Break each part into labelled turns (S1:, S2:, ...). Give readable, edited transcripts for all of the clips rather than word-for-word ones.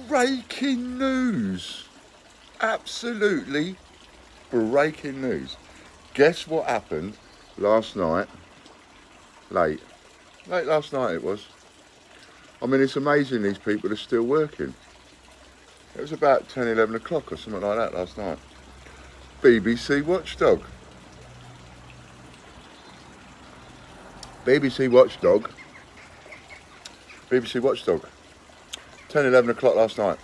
S1: Breaking news. Absolutely breaking news. Guess what happened last night? Late last night it was. I mean, it's amazing these people are still working. It was about 10, 11 o'clock or something like that last night. BBC Watchdog. BBC Watchdog. 10, 11 o'clock last night.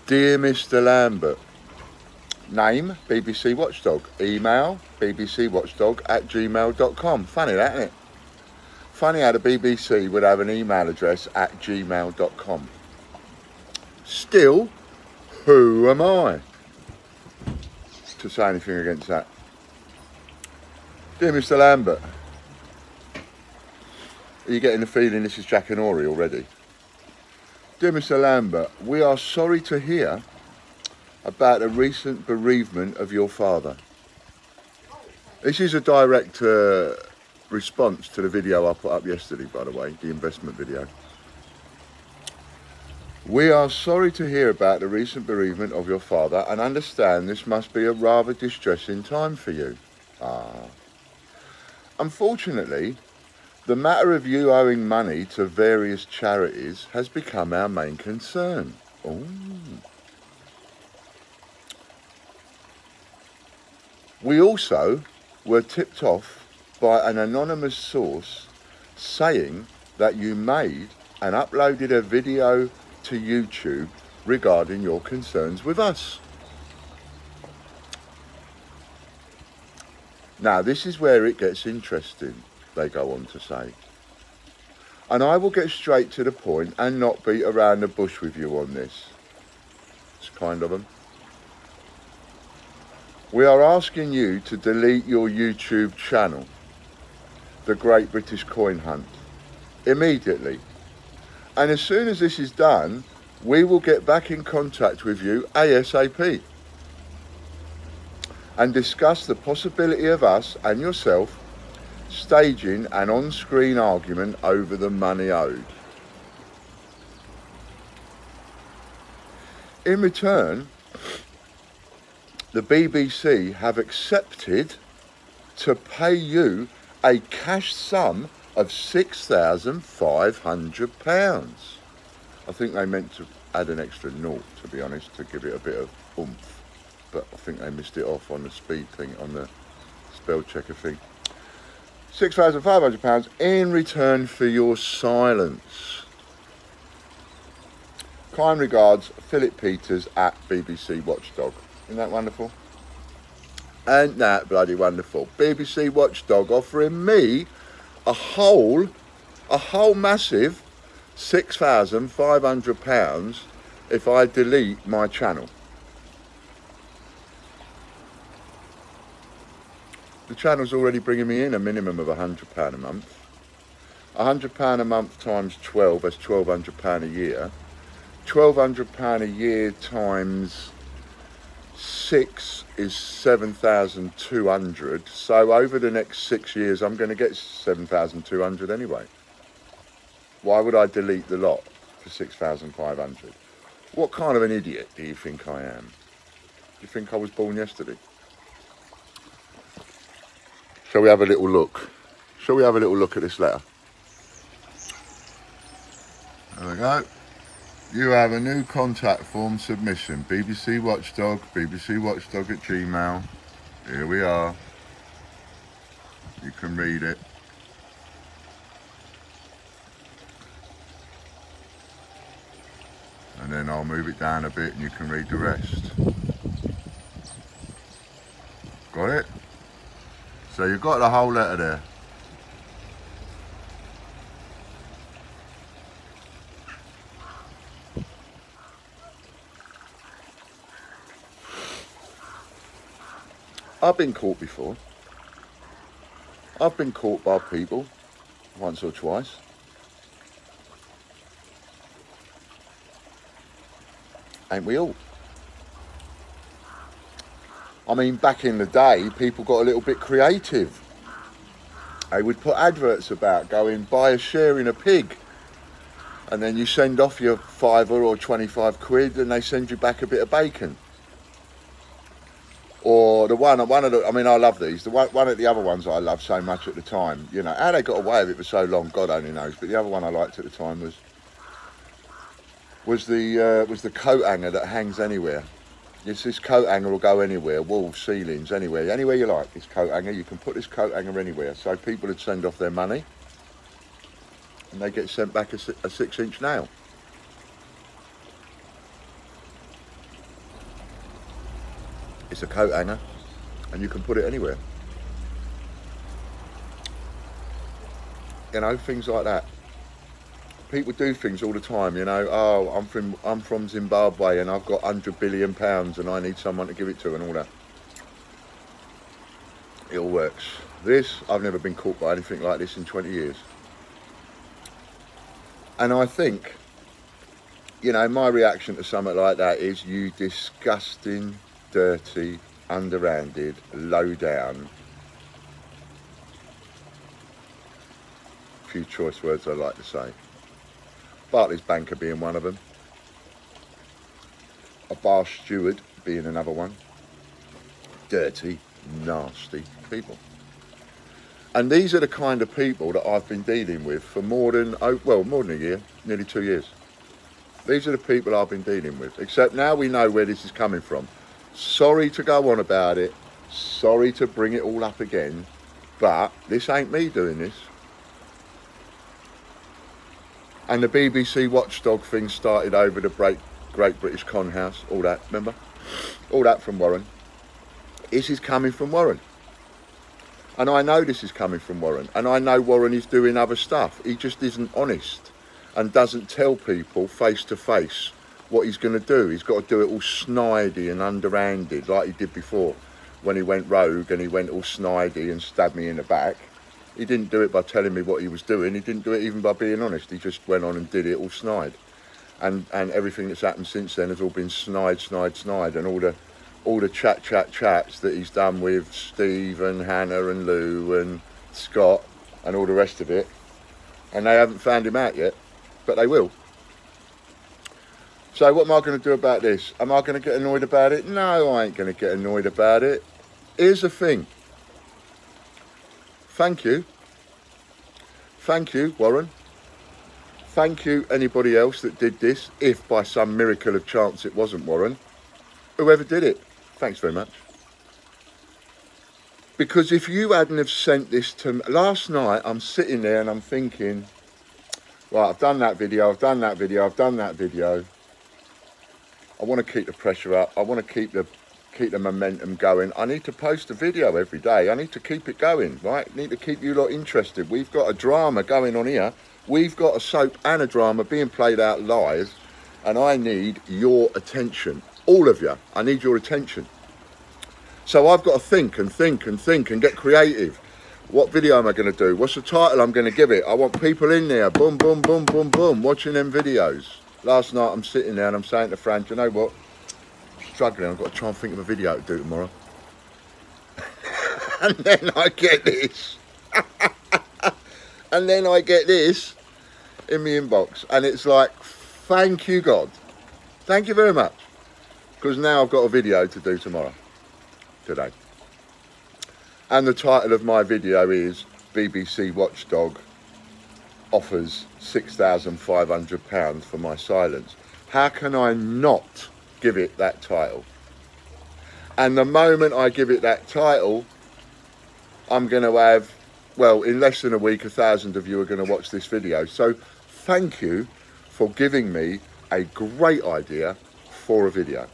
S1: Dear Mr. Lambert. Name, BBC Watchdog. Email, bbcwatchdog@gmail.com. Funny that, isn't it? Funny how the BBC would have an email address at gmail.com. Still, who am I to say anything against that? Dear Mr. Lambert, are you getting the feeling this is Jack and Ori already? Dear Mr. Lambert, we are sorry to hear about the recent bereavement of your father. This is a direct response to the video I put up yesterday, by the way, the investment video. We are sorry to hear about the recent bereavement of your father and understand this must be a rather distressing time for you. Unfortunately, the matter of you owing money to various charities has become our main concern. We also were tipped off by an anonymous source saying that you made and uploaded a video to YouTube regarding your concerns with us. Now, this is where it gets interesting, they go on to say. And I will get straight to the point and not beat around the bush with you on this. It's kind of them. We are asking you to delete your YouTube channel, The Great British Coin Hunt, immediately. And as soon as this is done, we will get back in contact with you ASAP and discuss the possibility of us and yourself staging an on-screen argument over the money owed. In return, the BBC have accepted to pay you a cash sum of £6,500. I think they meant to add an extra naught, to be honest, to give it a bit of oomph. But I think they missed it off on the speed thing, on the spell checker thing. £6,500 in return for your silence. Kind regards, Philip Peters at BBC Watchdog. Isn't that wonderful? Ain't that bloody wonderful? BBC Watchdog offering me a whole massive £6,500 if I delete my channel. The channel's already bringing me in a minimum of £100 a month. £100 a month times 12, that's £1,200 a year. £1,200 a year times 6 is 7,200. So over the next 6 years, I'm going to get 7,200 anyway. Why would I delete the lot for 6,500? What kind of an idiot do you think I am? Do you think I was born yesterday? Shall we have a little look? Shall we have a little look at this letter? There we go. You have a new contact form submission. BBC Watchdog @gmail. Here we are. You can read it. And then I'll move it down a bit and you can read the rest. Got it? So you've got the whole letter there. I've been caught before. I've been caught by people once or twice. Ain't we all? I mean, back in the day, people got a little bit creative. They would put adverts about going, buy a share in a pig. And then you send off your £5 or 25 quid and they send you back a bit of bacon. Or the one of the, I mean, I love these. One of the other ones I loved so much at the time, you know, how they got away with it for so long, God only knows. But the other one I liked at the time was the coat hanger that hangs anywhere. It's this coat hanger will go anywhere, walls, ceilings, anywhere you like. This coat hanger, you can put this coat hanger anywhere. So people would send off their money, and they get sent back a 6-inch nail. It's a coat hanger, and you can put it anywhere. You know, things like that. People do things all the time, you know. Oh, I'm from Zimbabwe and I've got £100 billion and I need someone to give it to and all that. It all works. This, I've never been caught by anything like this in 20 years. And I think, you know, my reaction to something like that is, you disgusting, dirty, underhanded, low down. Few choice words I like to say. Barclays banker being one of them. A bar steward being another one. Dirty, nasty people. And these are the kind of people that I've been dealing with for more than a year, nearly 2 years. These are the people I've been dealing with. Except now we know where this is coming from. Sorry to go on about it. Sorry to bring it all up again. But this ain't me doing this. And the BBC Watchdog thing started over the Great British Con House, all that, remember? All that from Warren. This is coming from Warren. And I know this is coming from Warren. And I know Warren is doing other stuff. He just isn't honest and doesn't tell people face to face what he's going to do. He's got to do it all snidey and underhanded like he did before when he went rogue and he went all snidey and stabbed me in the back. He didn't do it by telling me what he was doing. He didn't do it even by being honest. He just went on and did it all snide. And everything that's happened since then has all been snide. And all the chats that he's done with Steve and Hannah and Lou and Scott and all the rest of it. And they haven't found him out yet, but they will. So what am I going to do about this? Am I going to get annoyed about it? No, I ain't going to get annoyed about it. Here's the thing. Thank you. Thank you, Warren. Thank you, anybody else that did this, if by some miracle of chance it wasn't Warren. Whoever did it, thanks very much. Because if you hadn't have sent this to me, last night I'm sitting there and I'm thinking, right, I've done that video, I've done that video, I've done that video. I want to keep the pressure up. I want to keep the momentum going. I need to post a video every day. I need to keep it going, right? I need to keep you lot interested. We've got a drama going on here. We've got a soap and a drama being played out live, and I need your attention. All of you. I need your attention. So I've got to think and get creative. What video am I going to do? What's the title I'm going to give it? I want people in there, boom, boom, boom, boom, boom, watching them videos. Last night I'm sitting there and I'm saying to Fran, you know what? Struggling, I've got to try and think of a video to do tomorrow. And then I get this. And then I get this in my inbox. And it's like, thank you, God. Thank you very much. Because now I've got a video to do tomorrow. Today. And the title of my video is BBC Watchdog offers £6,500 for my silence. How can I not give it that title? And the moment I give it that title, I'm going to have, well, in less than a week, 1,000 of you are going to watch this video. So thank you for giving me a great idea for a video.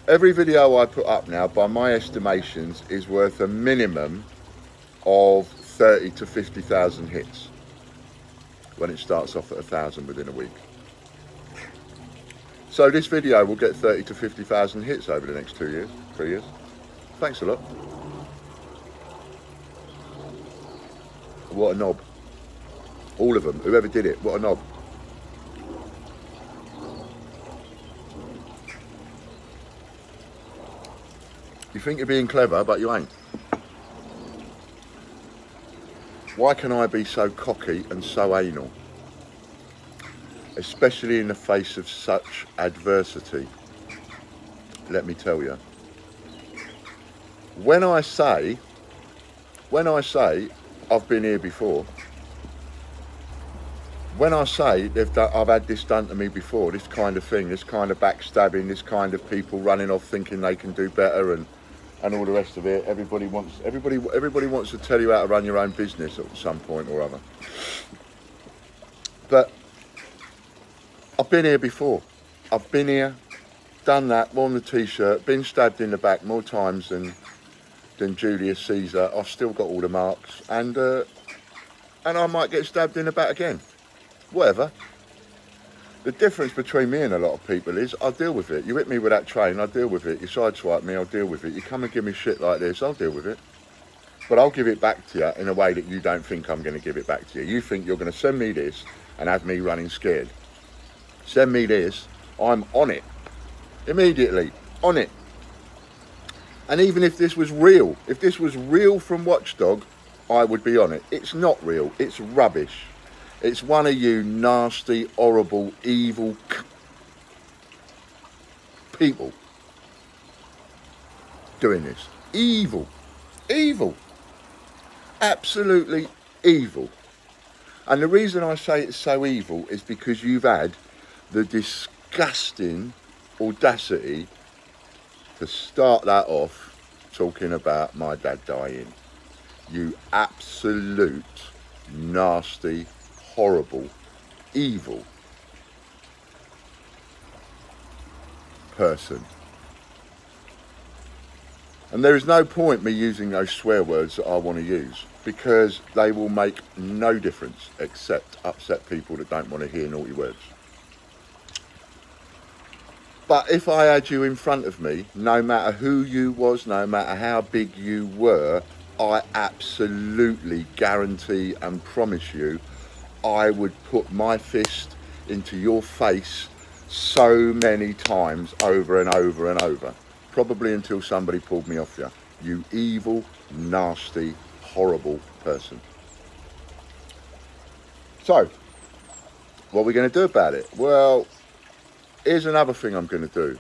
S1: Every video I put up now, by my estimations, is worth a minimum of 30 to 50,000 hits when it starts off at 1,000 within a week. So this video will get 30 to 50,000 hits over the next 2 years, 3 years. Thanks a lot. What a knob. All of them, whoever did it, what a knob. You think you're being clever, but you ain't. Why can I be so cocky and so anal? especially in the face of such adversity. Let me tell you, when I say I've been here before, when I say I've had this done to me before, this kind of thing, this kind of backstabbing, this kind of people running off thinking they can do better and all the rest of it, everybody wants to tell you how to run your own business at some point or other. But I've been here before. I've been here, done that, worn the t-shirt, been stabbed in the back more times than Julius Caesar. I've still got all the marks, and I might get stabbed in the back again. Whatever. The difference between me and a lot of people is I'll deal with it. You hit me with that train, I'll deal with it. You sideswipe me, I'll deal with it. You come and give me shit like this, I'll deal with it. But I'll give it back to you in a way that you don't think I'm going to give it back to you. You think you're going to send me this and have me running scared. Send me this, I'm on it. Immediately, on it. And even if this was real from Watchdog, I would be on it. It's not real, it's rubbish. It's one of you nasty, horrible, evil people doing this. Evil. Evil. Absolutely evil. And the reason I say it's so evil is because you've had the disgusting audacity to start that off talking about my dad dying. You absolute nasty, horrible, evil person. And there is no point me using those swear words that I want to use, because they will make no difference except upset people that don't want to hear naughty words. But if I had you in front of me, no matter who you was, no matter how big you were, I absolutely guarantee and promise you I would put my fist into your face so many times over and over and over, probably until somebody pulled me off you. You evil, nasty, horrible person. So, what are we going to do about it? Well, here's another thing I'm going to do.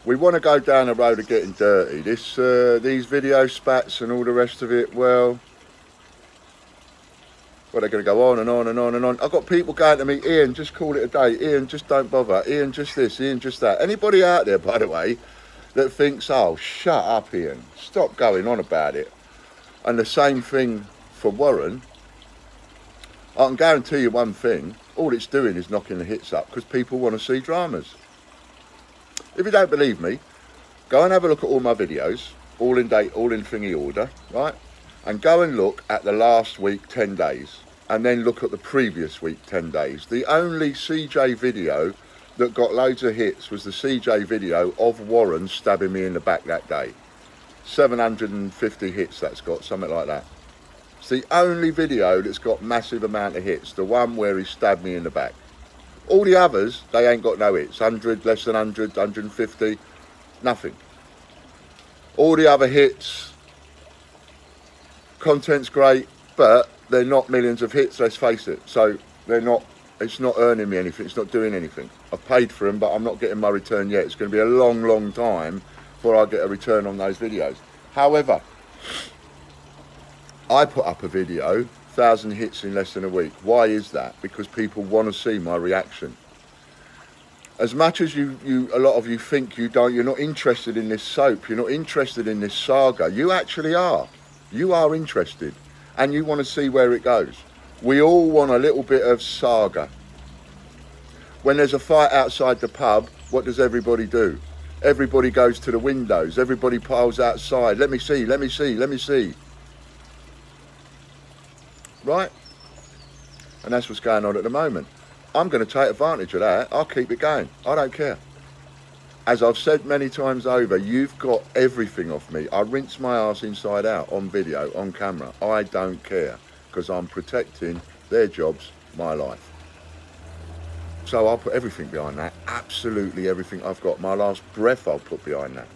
S1: We want to go down the road of getting dirty. These video spats and all the rest of it, well, they're going to go on and on and on and on. I've got people going to me, Ian, just call it a day. Ian, just don't bother. Ian, just this. Ian, just that. Anybody out there, by the way, that thinks, oh, shut up, Ian. Stop going on about it. And the same thing for Warren. I can guarantee you one thing. All it's doing is knocking the hits up because people want to see dramas. If you don't believe me, go and have a look at all my videos, all in date, all in thingy order, right? And go and look at the last week, 10 days. And then look at the previous week, 10 days. The only CJ video that got loads of hits was the CJ video of Warren stabbing me in the back that day. 750 hits that's got, something like that. It's the only video that's got massive amount of hits, the one where he stabbed me in the back. All the others, they ain't got no hits. 100, less than 100, 150, nothing. All the other hits, content's great, but they're not millions of hits, let's face it. So it's not earning me anything, it's not doing anything. I've paid for them, but I'm not getting my return yet. It's going to be a long, long time before I get a return on those videos. However, I put up a video, 1,000 hits in less than a week. Why is that? Because people want to see my reaction. As much as a lot of you think you're not interested in this soap, you're not interested in this saga, you actually are. You are interested. And you want to see where it goes. We all want a little bit of saga. When there's a fight outside the pub, what does everybody do? Everybody goes to the windows. Everybody piles outside. Let me see, let me see, let me see. Right? And that's what's going on at the moment. I'm going to take advantage of that. I'll keep it going. I don't care. As I've said many times over, you've got everything off me. I rinse my ass inside out on video, on camera. I don't care because I'm protecting their jobs, my life. So I'll put everything behind that. Absolutely everything I've got. My last breath I'll put behind that.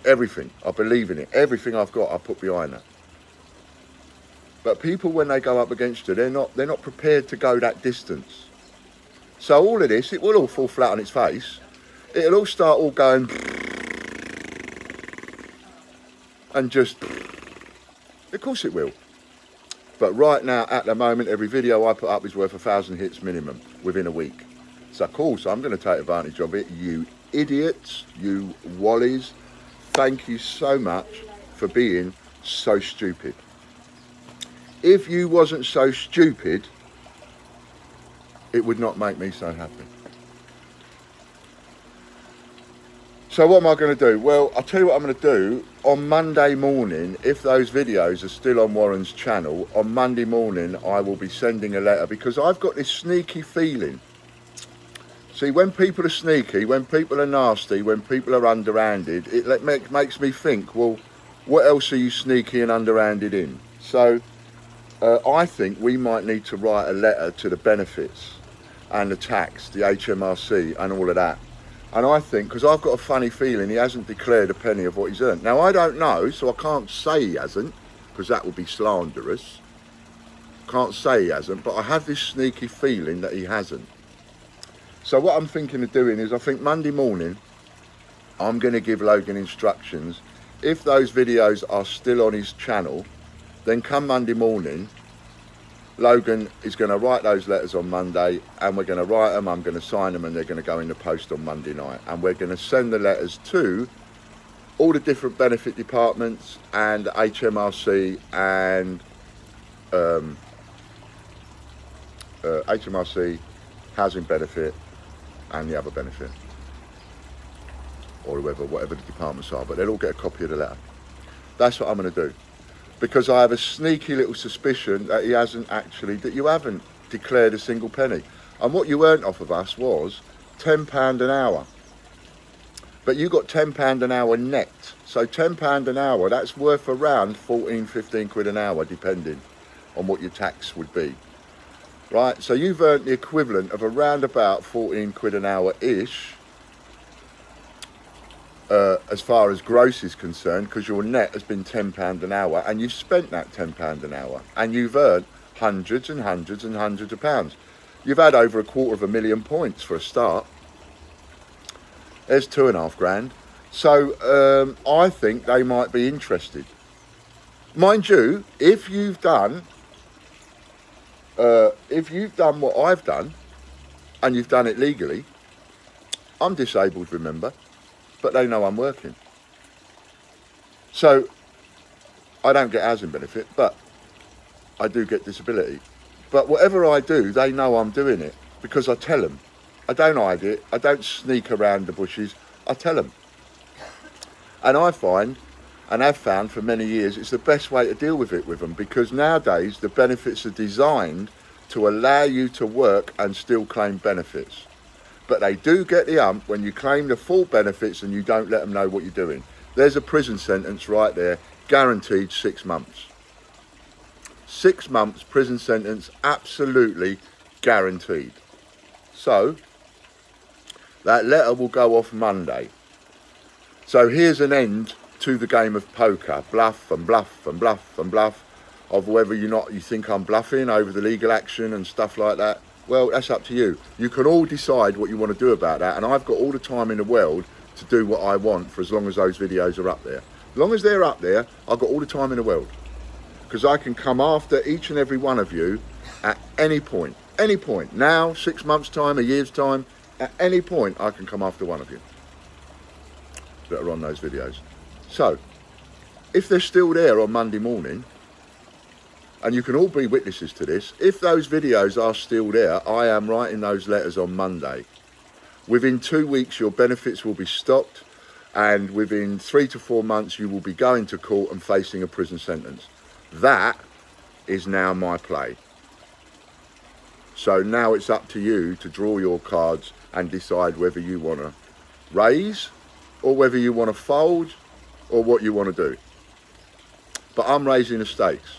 S1: Everything. I believe in it. Everything I've got I'll put behind that. But people, when they go up against you, they're not prepared to go that distance. So all of this, it will all fall flat on its face. It'll all start all going and just, of course it will. But right now, at the moment, every video I put up is worth 1,000 hits minimum within a week. So of course I'm going to take advantage of it. You idiots, you wallies, thank you so much for being so stupid. If you wasn't so stupid, it would not make me so happy. So what am I going to do? Well, I'll tell you what I'm going to do. On Monday morning, if those videos are still on Warren's channel, on Monday morning I will be sending a letter, because I've got this sneaky feeling. See, when people are sneaky, when people are nasty, when people are underhanded, it makes me think, well, what else are you sneaky and underhanded in? So I think we might need to write a letter to the benefits and the tax, the HMRC and all of that. And I think, because I've got a funny feeling he hasn't declared a penny of what he's earned. Now, I don't know, so I can't say he hasn't, because that would be slanderous. Can't say he hasn't, but I have this sneaky feeling that he hasn't. So what I'm thinking of doing is, I think Monday morning, I'm going to give Logan instructions. If those videos are still on his channel, then come Monday morning, Logan is going to write those letters on Monday, and we're going to write them, I'm going to sign them, and they're going to go in the post on Monday night. And we're going to send the letters to all the different benefit departments and HMRC and HMRC, housing benefit, and the other benefit, or whatever the departments are, but they'll all get a copy of the letter. That's what I'm going to do, because I have a sneaky little suspicion that he hasn't actually, that you haven't declared a single penny. And what you earned off of us was £10 an hour, but you got £10 an hour net. So £10 an hour, that's worth around 14, 15 quid an hour, depending on what your tax would be. Right, so you've earned the equivalent of around about 14 quid an hour-ish, as far as gross is concerned, because your net has been £10 an hour, and you've spent that £10 an hour, and you've earned hundreds and hundreds and hundreds of pounds. You've had over 250,000 points for a start. There's 2.5 grand. So I think they might be interested. Mind you, if you've done what I've done, and you've done it legally, I'm disabled, remember, but they know I'm working. So I don't get housing benefit, but I do get disability. But whatever I do, they know I'm doing it, because I tell them. I don't hide it, I don't sneak around the bushes, I tell them. And I find, and have found for many years, it's the best way to deal with it with them, because nowadays the benefits are designed to allow you to work and still claim benefits. But they do get the ump when you claim the full benefits and you don't let them know what you're doing. There's a prison sentence right there, guaranteed 6 months. 6 months prison sentence, absolutely guaranteed. So that letter will go off Monday. So here's an end to the game of poker, bluff and bluff and bluff and bluff, of whether you think I'm bluffing over the legal action and stuff like that. Well, that's up to you. You can all decide what you want to do about that, and I've got all the time in the world to do what I want, for as long as those videos are up there. As long as they're up there, I've got all the time in the world, because I can come after each and every one of you at any point. Any point. Now, 6 months' time, a year's time, at any point I can come after one of you that are on those videos. So, if they're still there on Monday morning, and you can all be witnesses to this, if those videos are still there, I am writing those letters on Monday. Within 2 weeks, your benefits will be stopped, and within 3 to 4 months, you will be going to court and facing a prison sentence. That is now my play. So now it's up to you to draw your cards and decide whether you want to raise, or whether you want to fold, or what you want to do. But I'm raising the stakes.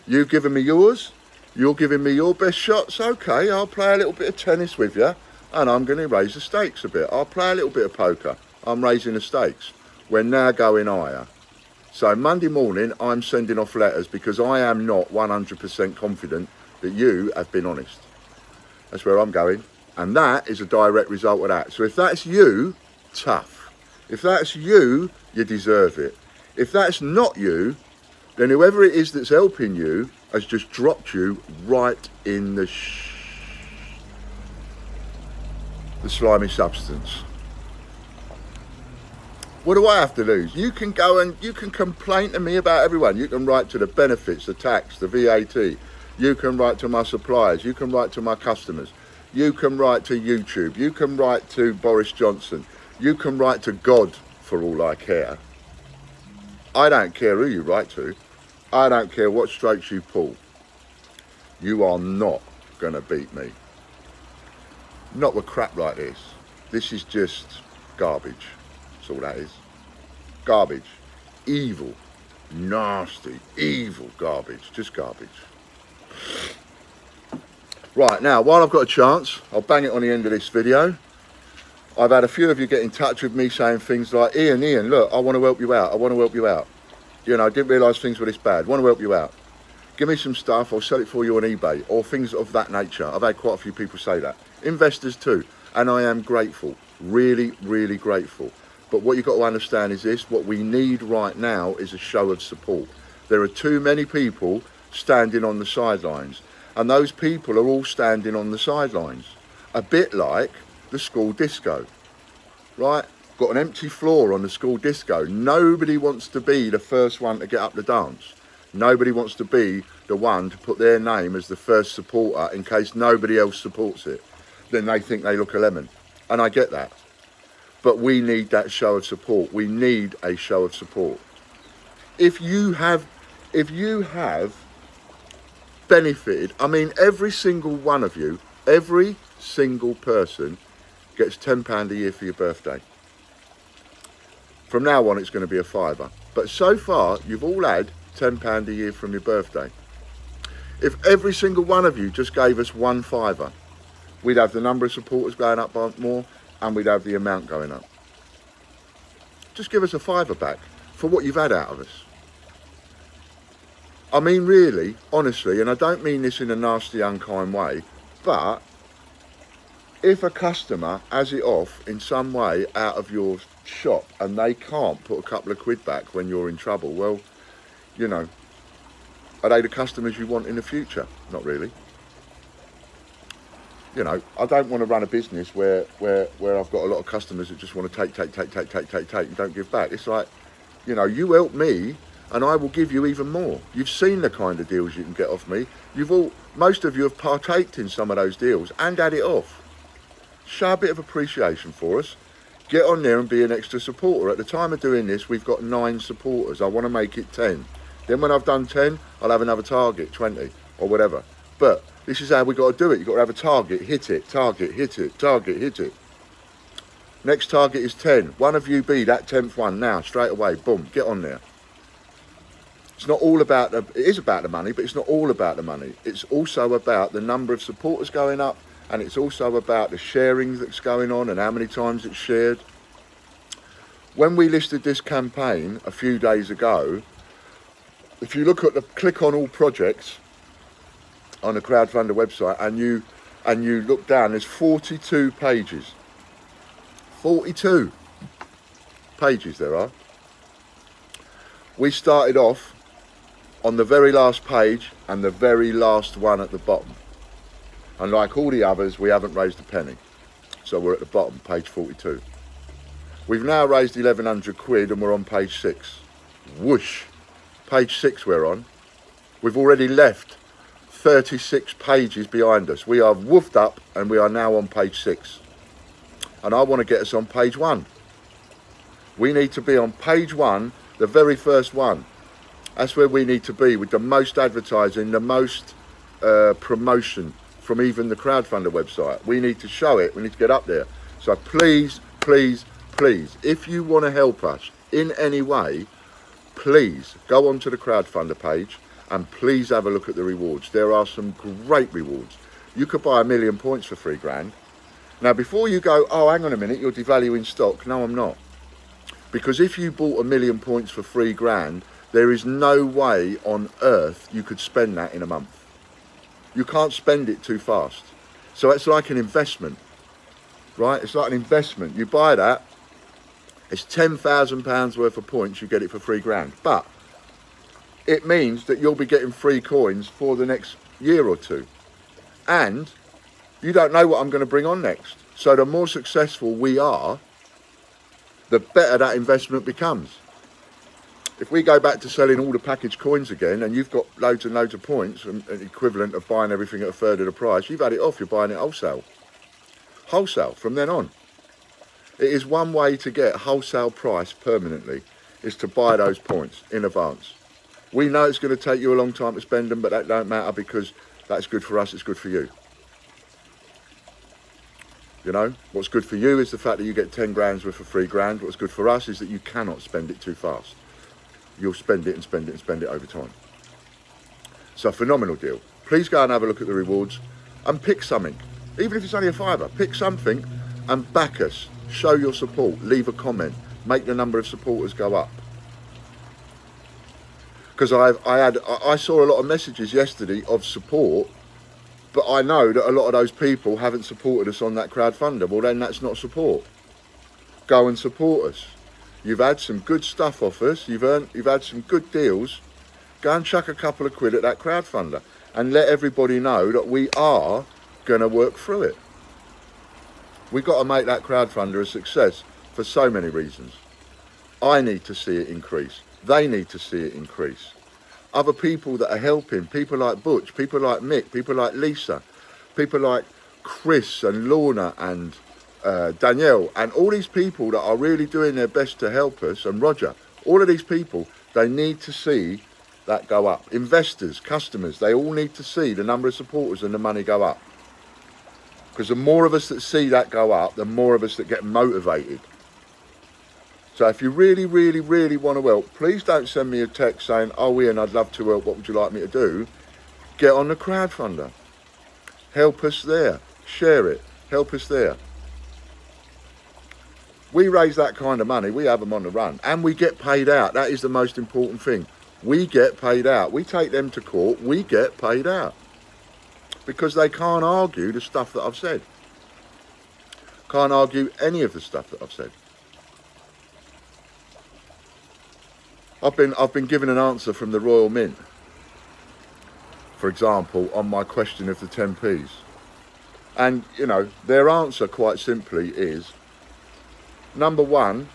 S1: You've given me yours, you're giving me your best shots. Okay, I'll play a little bit of tennis with you, and I'm going to raise the stakes a bit. I'll play a little bit of poker. I'm raising the stakes. We're now going higher. So Monday morning, I'm sending off letters because I am not 100% confident that you have been honest. That's where I'm going. And that is a direct result of that. So if that's you, tough. If that's you, you deserve it. If that's not you, then whoever it is that's helping you has just dropped you right in the slimy substance. What do I have to lose? You can go and you can complain to me about everyone. You can write to the benefits, the tax, the VAT. You can write to my suppliers. You can write to my customers. You can write to YouTube. You can write to Boris Johnson. You can write to God for all I care. I don't care who you write to. I don't care what strokes you pull. You are not going to beat me. Not with crap like this. This is just garbage. That's all that is. Garbage. Evil. Nasty. Evil garbage. Just garbage. Right, now, while I've got a chance, I'll bang it on the end of this video. I've had a few of you get in touch with me saying things like, Ian, look, I want to help you out. I want to help you out. You know, I didn't realise things were this bad. I want to help you out. Give me some stuff. I'll sell it for you on eBay or things of that nature. I've had quite a few people say that. Investors too. And I am grateful. Really, really grateful. But what you've got to understand is this. What we need right now is a show of support. There are too many people standing on the sidelines. And those people are all standing on the sidelines. A bit like the school disco. Right? Got an empty floor on the school disco. Nobody wants to be the first one to get up the dance. Nobody wants to be the one to put their name as the first supporter in case nobody else supports it. Then they think they look a lemon. And I get that. But we need that show of support. We need a show of support. If you have benefited, I mean, every single one of you, every single person gets £10 a year for your birthday. From now on, it's going to be a £5. But so far, you've all had £10 a year from your birthday. If every single one of you just gave us one £5, we'd have the number of supporters going up by more, and we'd have the amount going up. Just give us a £5 back for what you've had out of us. I mean, really, honestly, and I don't mean this in a nasty, unkind way, but if a customer has it off in some way out of your shop and they can't put a couple of quid back when you're in trouble, well, you know, are they the customers you want in the future? Not really. You know, I don't want to run a business where I've got a lot of customers that just want to take, and don't give back. It's like, you know, you help me and I will give you even more. You've seen the kind of deals you can get off me. Most of you have partaked in some of those deals and had it off. Show a bit of appreciation for us. Get on there and be an extra supporter. At the time of doing this, we've got 9 supporters. I want to make it 10. Then when I've done 10, I'll have another target, 20 or whatever. But this is how we've got to do it. You've got to have a target, hit it, target, hit it, target, hit it. Next target is 10. One of you be that 10th one now, straight away, boom, get on there. It's not all about it is about the money, but it's not all about the money. It's also about the number of supporters going up, and it's also about the sharing that's going on and how many times it's shared. When we listed this campaign a few days ago, if you look at the click on all projects on the crowdfunder website and you look down, there's 42 pages. 42 pages there are. We started off on the very last page and the very last one at the bottom. And like all the others, we haven't raised a penny. So we're at the bottom, page 42. We've now raised 1,100 quid and we're on page 6. Whoosh. Page 6 we're on. We've already left 36 pages behind us. We are woofed up and we are now on page 6. And I want to get us on page 1. We need to be on page 1, the very first one. That's where we need to be, with the most advertising, the most promotion from even the crowdfunder website. We need to show it. We need to get up there. So please, please, please, if you want to help us in any way, please go onto the crowdfunder page and please have a look at the rewards. There are some great rewards. You could buy 1,000,000 points for £3 grand. Now, before you go, oh, hang on a minute, you're devaluing stock. No, I'm not. Because if you bought 1 million points for £3 grand, there is no way on earth you could spend that in a month. You can't spend it too fast. So it's like an investment, right? It's like an investment. You buy that, it's £10,000 worth of points, you get it for £3 grand. But it means that you'll be getting free coins for the next year or two. And you don't know what I'm going to bring on next. So the more successful we are, the better that investment becomes. If we go back to selling all the packaged coins again, and you've got loads and loads of points, an equivalent of buying everything at a third of the price, you've had it off, you're buying it wholesale. Wholesale, from then on. It is one way to get wholesale price permanently, is to buy those points in advance. We know it's going to take you a long time to spend them, but that don't matter, because that's good for us, it's good for you. You know, what's good for you is the fact that you get 10 grams worth of £3 grand. What's good for us is that you cannot spend it too fast. You'll spend it and spend it and spend it over time. So phenomenal deal. Please go and have a look at the rewards and pick something. Even if it's only a £5, pick something and back us. Show your support, leave a comment, make the number of supporters go up. Because I saw a lot of messages yesterday of support, but I know that a lot of those people haven't supported us on that crowdfunder. Well, then that's not support. Go and support us. You've had some good stuff off us. You've had some good deals. Go and chuck a couple of quid at that crowdfunder and let everybody know that we are going to work through it. We've got to make that crowdfunder a success for so many reasons. I need to see it increase. They need to see it increase. Other people that are helping, people like Butch, people like Mick, people like Lisa, people like Chris and Lorna and Danielle, and all these people that are really doing their best to help us, and Roger, all of these people, they need to see that go up. Investors, customers, they all need to see the number of supporters and the money go up. Because the more of us that see that go up, the more of us that get motivated. So if you really, really, really want to help, please don't send me a text saying, oh Ian, I'd love to help, what would you like me to do? Get on the crowdfunder. Help us there. Share it. Help us there. We raise that kind of money, we have them on the run, and we get paid out. That is the most important thing. We get paid out. We take them to court, we get paid out. Because they can't argue the stuff that I've said. Can't argue any of the stuff that I've said. I've been given an answer from the Royal Mint, for example, on my question of the 10p's. And, you know, their answer quite simply is, number one,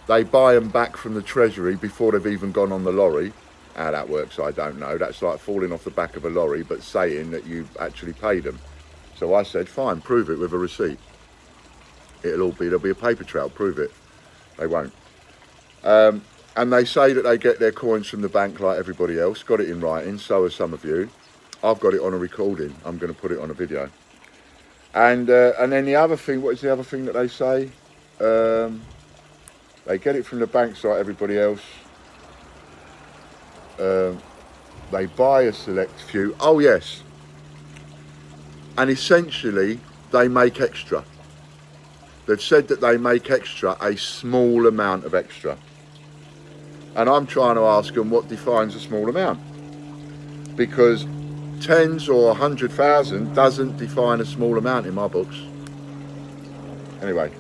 S1: they buy them back from the Treasury before they've even gone on the lorry. How that works, I don't know. That's like falling off the back of a lorry, but saying that you've actually paid them. So I said, fine, prove it with a receipt. There'll be a paper trail, prove it. They won't. And they say that they get their coins from the bank like everybody else. Got it in writing, so are some of you. I've got it on a recording. I'm going to put it on a video. And then the other thing, what is the other thing that they say? They get it from the banks like everybody else. They buy a select few. Oh yes. And essentially they make extra. They've said that they make extra, a small amount of extra. And I'm trying to ask them what defines a small amount. Because tens or 100,000 doesn't define a small amount in my books. Anyway.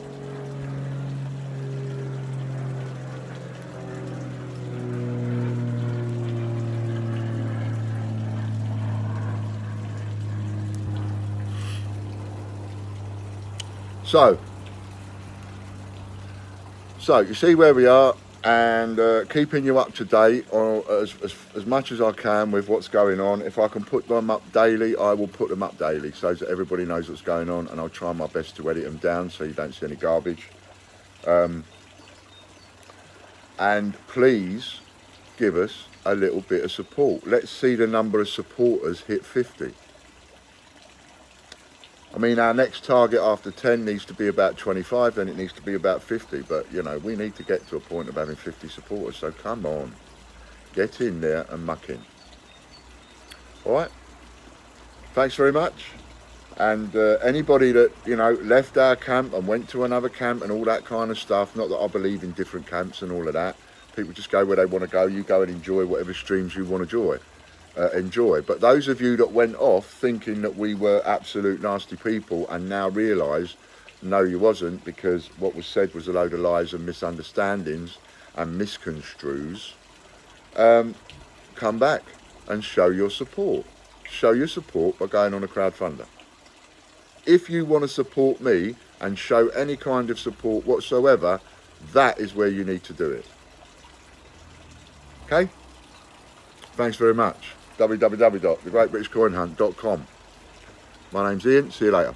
S1: So you see where we are, and keeping you up to date on as much as I can with what's going on. If I can put them up daily, I will put them up daily so that everybody knows what's going on, and I'll try my best to edit them down so you don't see any garbage. And please give us a little bit of support. Let's see the number of supporters hit 50. I mean, our next target after 10 needs to be about 25, then it needs to be about 50. But, you know, we need to get to a point of having 50 supporters. So come on, get in there and muck in. All right. Thanks very much. And anybody that, you know, left our camp and went to another camp and all that kind of stuff, not that I believe in different camps and all of that. People just go where they want to go. You go and enjoy whatever streams you want to enjoy. But those of you that went off thinking that we were absolute nasty people and now realise, no, you wasn't, because what was said was a load of lies and misunderstandings and misconstrues, come back and show your support. Show your support by going on a crowdfunder. If you want to support me and show any kind of support whatsoever, that is where you need to do it. Okay? Thanks very much. www.thegreatbritishcoinhunt.com. My name's Ian. See you later.